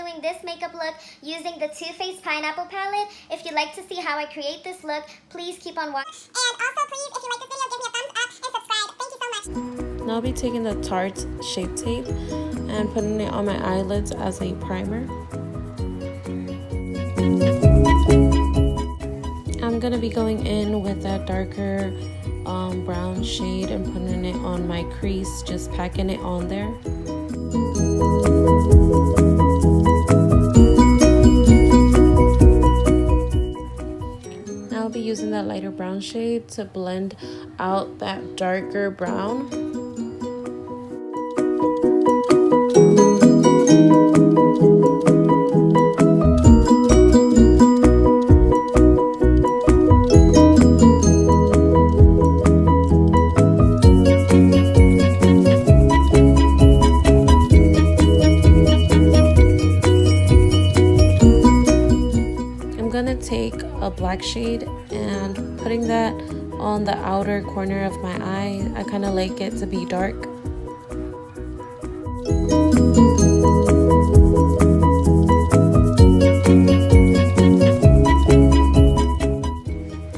doing this makeup look using the Too Faced Pineapple Palette. If you'd like to see how I create this look, please keep on watching. And also, please, if you like this video, give me a thumbs up and subscribe. Thank you so much. Now I'll be taking the Tarte Shape Tape and putting it on my eyelids as a primer. I'm going to be going in with that darker brown shade and putting it on my crease, just packing it on there. Now I'll be using that lighter brown shade to blend out that darker brown. Take a black shade and putting that on the outer corner of my eye. I kind of like it to be dark.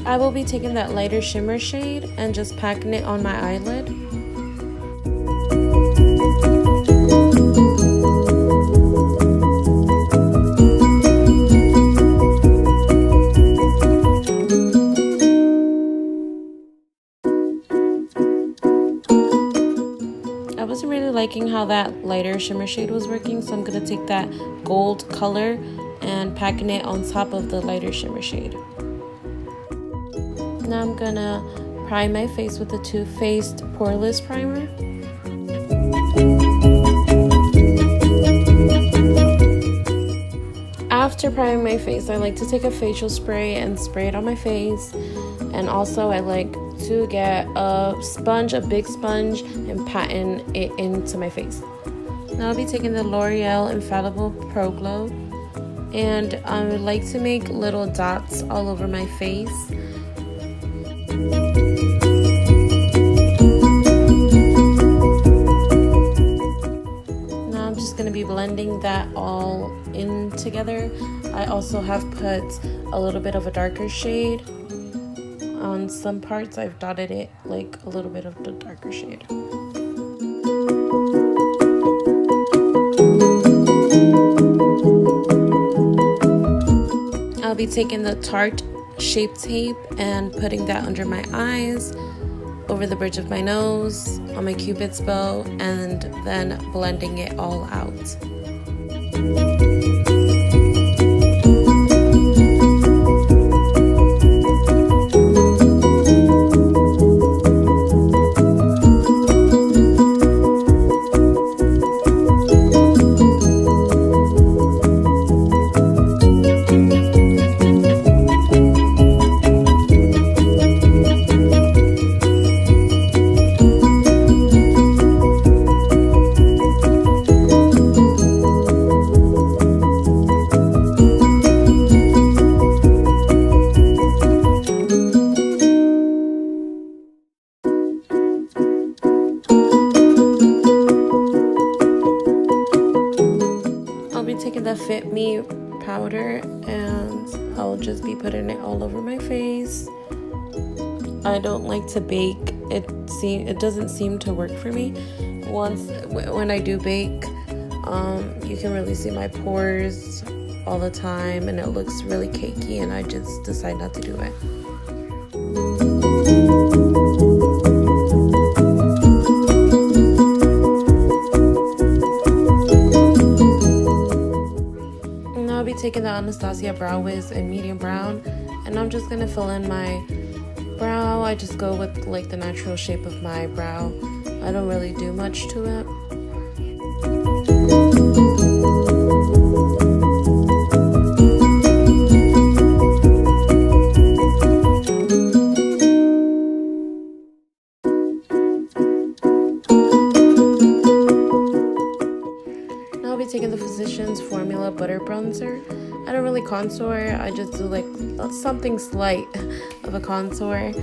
I will be taking that lighter shimmer shade and just packing it on my eyelid. I wasn't really liking how that lighter shimmer shade was working, so I'm going to take that gold color and packing it on top of the lighter shimmer shade. Now I'm going to prime my face with the Too Faced Poreless Primer. After priming my face, I like to take a facial spray and spray it on my face. And also I like to get a sponge, a big sponge, and patting it into my face. Now I'll be taking the L'Oreal Infallible Pro Glow, and I would like to make little dots all over my face. Now I'm just going to be blending that all in together. I also have put a little bit of a darker shade. On some parts I've dotted it like a little bit of the darker shade. I'll be taking the Tarte Shape Tape and putting that under my eyes, over the bridge of my nose, on my cupid's bow, and then blending it all out. Taking the Fit Me powder and I'll just be putting it all over my face. I don't like to bake. It doesn't seem to work for me. When I do bake, you can really see my pores all the time and it looks really cakey, and I just decide not to do it. Taking the Anastasia Brow Wiz in medium brown, and I'm just gonna fill in my brow. I just go with like the natural shape of my brow. I don't really do much to it. Now I'll be taking the Physicians Formula Butter Bronzer. I don't really contour, I just do like something slight of a contour,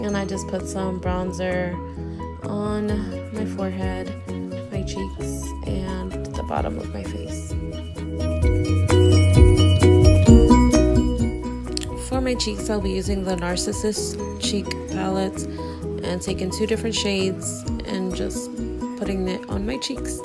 and I just put some bronzer on my forehead, my cheeks, and the bottom of my face. my cheeks, I'll be using the Narcissus Cheek palette and taking 2 different shades and just putting it on my cheeks.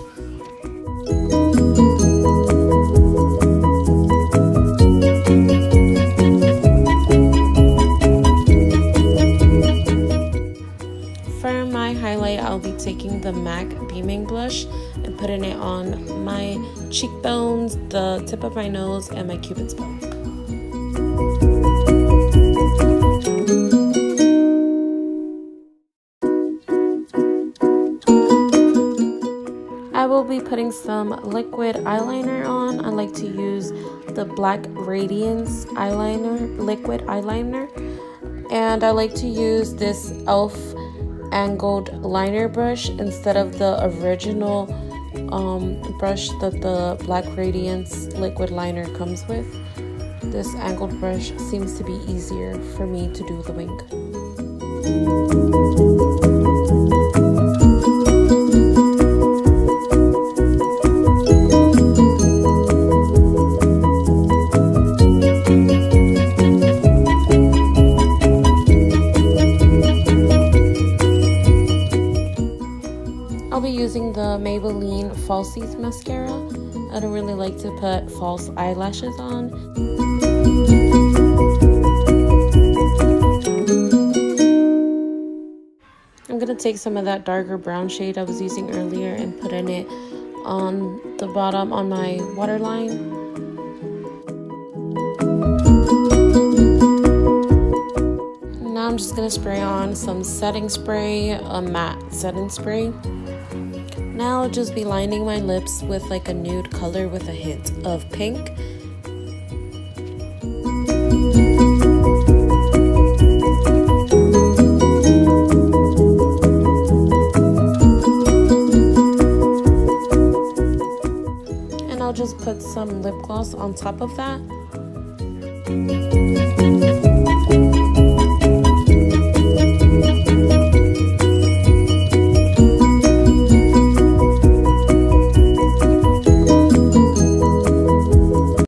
For my highlight, I'll be taking the MAC Beaming Blush and putting it on my cheekbones, the tip of my nose, and my cupid's bow. I will be putting some liquid eyeliner on. I like to use the Black Radiance eyeliner, liquid eyeliner. And I like to use this e.l.f. angled liner brush instead of the original brush that the Black Radiance liquid liner comes with. This angled brush seems to be easier for me to do the wing. I'll be using the Maybelline Falsies mascara. I don't really like to put false eyelashes on. I'm gonna take some of that darker brown shade I was using earlier and putting it on the bottom on my waterline. Now I'm just gonna spray on some setting spray, a matte setting spray. Now I'll just be lining my lips with like a nude color with a hint of pink. And I'll just put some lip gloss on top of that.